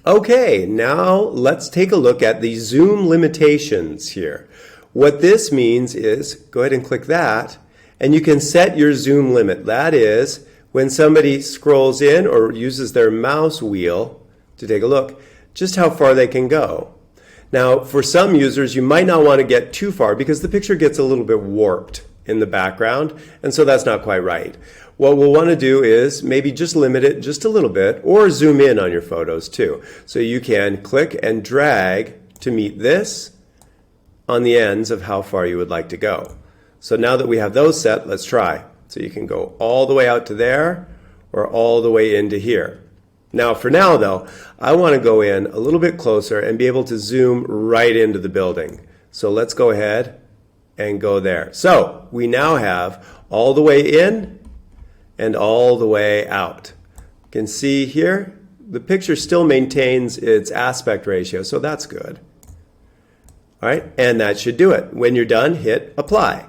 Okay, now let's take a look at the zoom limitations here. What this means is, go ahead and click that, and you can set your zoom limit. That is, when somebody scrolls in or uses their mouse wheel to take a look, just how far they can go. Now, for some users, you might not want to get too far because the picture gets a little bit warped in the background, and so that's not quite right. What we'll want to do is maybe just limit it just a little bit or zoom in on your photos too. So you can click and drag to meet this on the ends of how far you would like to go. So now that we have those set, let's try. So you can go all the way out to there or all the way into here. Now for now though, I want to go in a little bit closer and be able to zoom right into the building. So let's go ahead and go there. So we now have all the way in and all the way out. You can see here, the picture still maintains its aspect ratio, so that's good. All right, and that should do it. When you're done, hit apply.